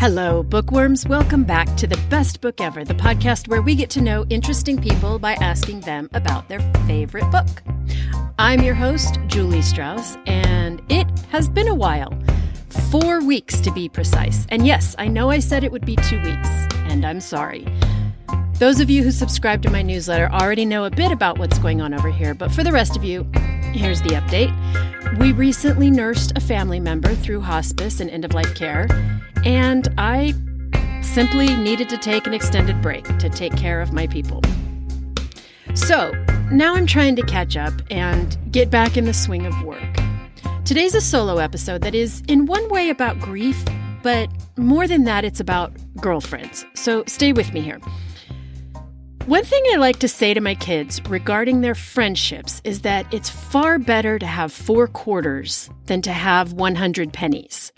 Hello, bookworms. Welcome back to The Best Book Ever, the podcast where we get to know interesting people by asking them about their favorite book. I'm your host, Julie Strauss, and it has been a while. 4 weeks to be precise. And yes, I know I said it would be 2 weeks, and I'm sorry. Those of you who subscribe to my newsletter already know a bit about what's going on over here, but for the rest of you, here's the update. We recently nursed a family member through hospice and end-of-life care, and I simply needed to take an extended break to take care of my people. So now I'm trying to catch up and get back in the swing of work. Today's a solo episode that is in one way about grief, but more than that, it's about girlfriends. So stay with me here. One thing I like to say to my kids regarding their friendships is that it's far better to have 4 quarters than to have 100 pennies.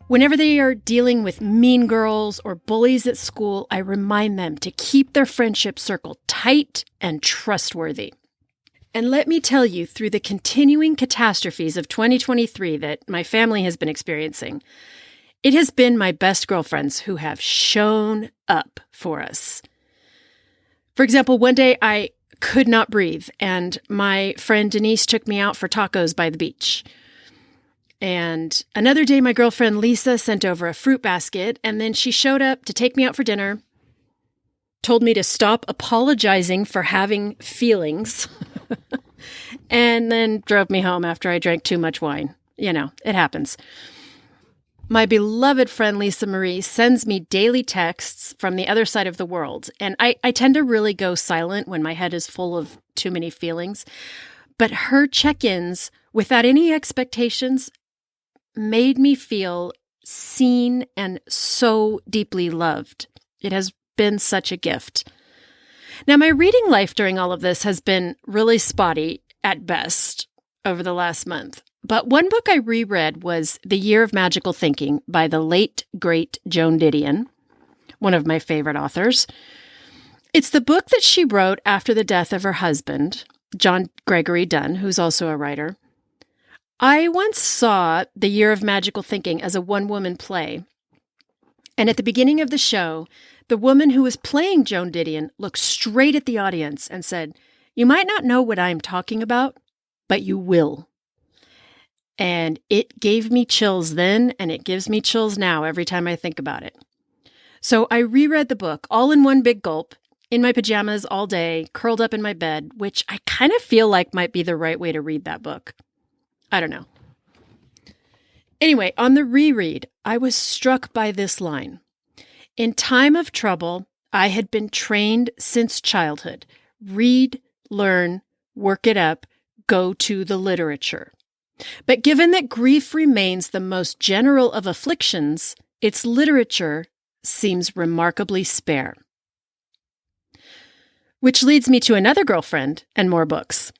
Whenever they are dealing with mean girls or bullies at school, I remind them to keep their friendship circle tight and trustworthy. And let me tell you, through the continuing catastrophes of 2023 that my family has been experiencing, it has been my best girlfriends who have shown up for us. For example, one day I could not breathe, and my friend Denise took me out for tacos by the beach. And another day, my girlfriend Lisa sent over a fruit basket, and then she showed up to take me out for dinner, told me to stop apologizing for having feelings, and then drove me home after I drank too much wine. You know, it happens. My beloved friend Lisa Marie sends me daily texts from the other side of the world, and I tend to really go silent when my head is full of too many feelings. But her check-ins, without any expectations, made me feel seen and so deeply loved. It has been such a gift. Now, my reading life during all of this has been really spotty at best over the last month. But one book I reread was The Year of Magical Thinking by the late, great Joan Didion, one of my favorite authors. It's the book that she wrote after the death of her husband, John Gregory Dunn, who's also a writer. I once saw The Year of Magical Thinking as a one-woman play, and at the beginning of the show, the woman who was playing Joan Didion looked straight at the audience and said, "You might not know what I'm talking about, but you will." And it gave me chills then, and it gives me chills now every time I think about it. So I reread the book all in one big gulp, in my pajamas all day, curled up in my bed, which I kind of feel like might be the right way to read that book. I don't know. Anyway, on the reread, I was struck by this line. In time of trouble, I had been trained since childhood. Read, learn, work it up, go to the literature. But given that grief remains the most general of afflictions, its literature seems remarkably spare. Which leads me to another girlfriend and more books.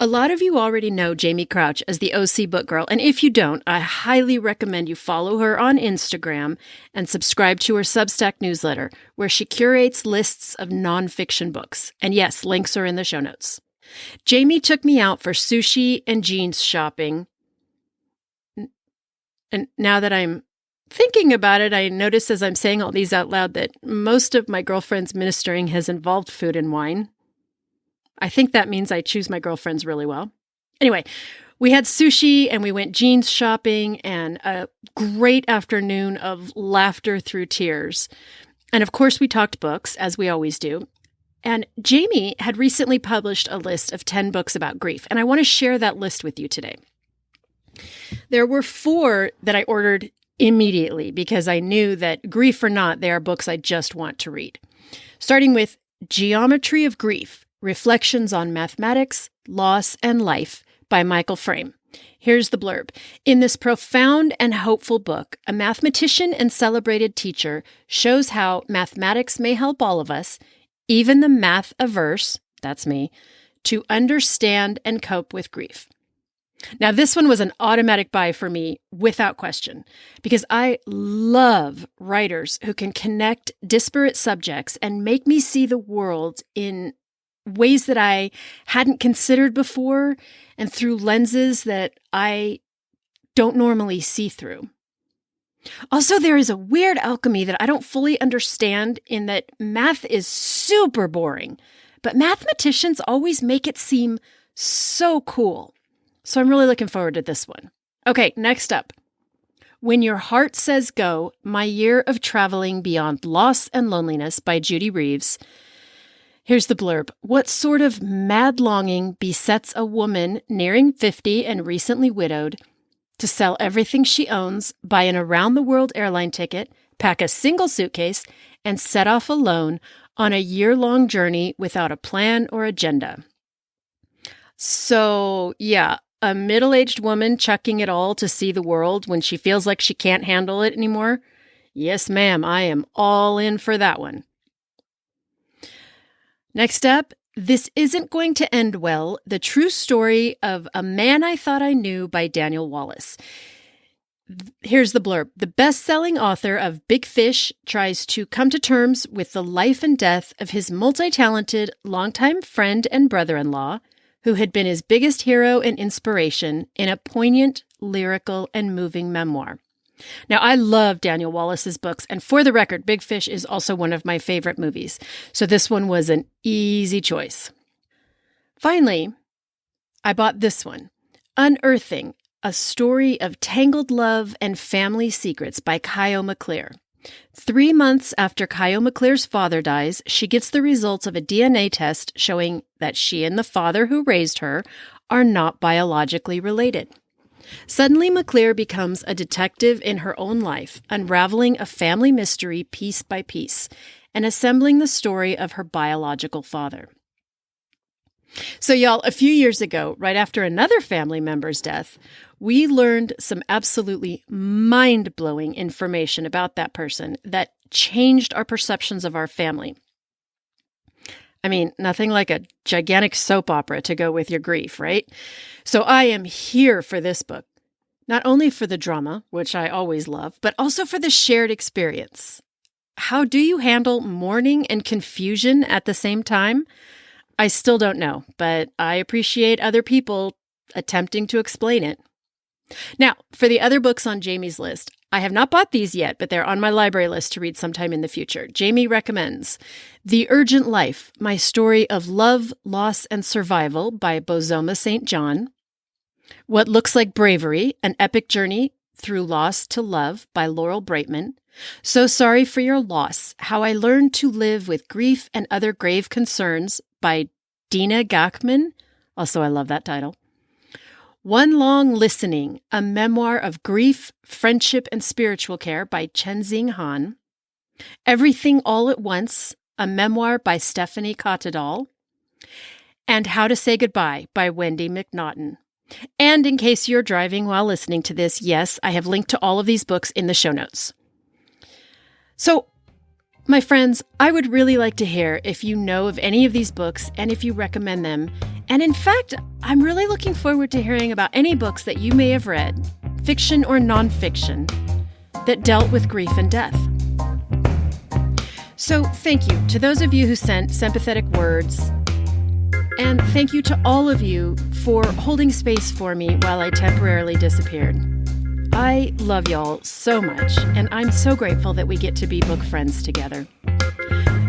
A lot of you already know Jamie Crouch as the OC Book Girl, and if you don't, I highly recommend you follow her on Instagram and subscribe to her Substack newsletter, where she curates lists of nonfiction books. And yes, links are in the show notes. Jamie took me out for sushi and jeans shopping. And now that I'm thinking about it, I notice as I'm saying all these out loud that most of my girlfriend's ministering has involved food and wine. I think that means I choose my girlfriends really well. Anyway, we had sushi and we went jeans shopping and a great afternoon of laughter through tears. And of course, we talked books, as we always do. And Jamie had recently published a list of 10 books about grief, and I want to share that list with you today. There were 4 that I ordered immediately because I knew that, grief or not, they are books I just want to read. Starting with Geometry of Grief, Reflections on Mathematics, Loss, and Life by Michael Frame. Here's the blurb. In this profound and hopeful book, a mathematician and celebrated teacher shows how mathematics may help all of us, even the math-averse, that's me, to understand and cope with grief. Now, this one was an automatic buy for me without question, because I love writers who can connect disparate subjects and make me see the world in ways that I hadn't considered before and through lenses that I don't normally see through. Also, there is a weird alchemy that I don't fully understand in that math is super boring, but mathematicians always make it seem so cool. So I'm really looking forward to this one. Okay, next up. When Your Heart Says Go, My Year of Traveling Beyond Loss and Loneliness by Judy Reeves. Here's the blurb. What sort of mad longing besets a woman nearing 50 and recently widowed to sell everything she owns, buy an around-the-world airline ticket, pack a single suitcase, and set off alone on a year-long journey without a plan or agenda? So, yeah, a middle-aged woman chucking it all to see the world when she feels like she can't handle it anymore? Yes, ma'am, I am all in for that one. Next up, This Isn't Going to End Well, The True Story of a Man I Thought I Knew by Daniel Wallace. Here's the blurb. The best-selling author of Big Fish tries to come to terms with the life and death of his multi-talented, longtime friend and brother-in-law, who had been his biggest hero and inspiration, in a poignant, lyrical, and moving memoir. Now, I love Daniel Wallace's books, and for the record, Big Fish is also one of my favorite movies, so this one was an easy choice. Finally, I bought this one, Unearthing, A Story of Tangled Love and Family Secrets by Kyle McClure. 3 months after Kyle McClure's father dies, she gets the results of a DNA test showing that she and the father who raised her are not biologically related. Suddenly, McClure becomes a detective in her own life, unraveling a family mystery piece by piece and assembling the story of her biological father. So, y'all, a few years ago, right after another family member's death, we learned some absolutely mind-blowing information about that person that changed our perceptions of our family. I mean, nothing like a gigantic soap opera to go with your grief, right? So I am here for this book, not only for the drama, which I always love, but also for the shared experience. How do you handle mourning and confusion at the same time? I still don't know, but I appreciate other people attempting to explain it. Now, for the other books on Jamie's list, I have not bought these yet, but they're on my library list to read sometime in the future. Jamie recommends The Urgent Life, My Story of Love, Loss, and Survival by Bozoma St. John. What Looks Like Bravery, An Epic Journey Through Loss to Love by Laurel Breitman. So Sorry for Your Loss, How I Learned to Live with Grief and Other Grave Concerns by Dina Gachman. Also, I love that title. One Long Listening, a memoir of grief, friendship, and spiritual care by Chenzing Han. Everything All at Once, a memoir by Stephanie Cottadall. And How to Say Goodbye by Wendy McNaughton. And in case you're driving while listening to this, yes, I have linked to all of these books in the show notes. So, my friends, I would really like to hear if you know of any of these books and if you recommend them. And in fact, I'm really looking forward to hearing about any books that you may have read, fiction or nonfiction, that dealt with grief and death. So thank you to those of you who sent sympathetic words. And thank you to all of you for holding space for me while I temporarily disappeared. I love y'all so much, and I'm so grateful that we get to be book friends together.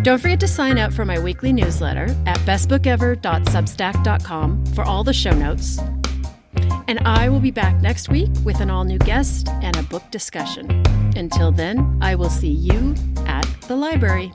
Don't forget to sign up for my weekly newsletter at bestbookever.substack.com for all the show notes. And I will be back next week with an all-new guest and a book discussion. Until then, I will see you at the library.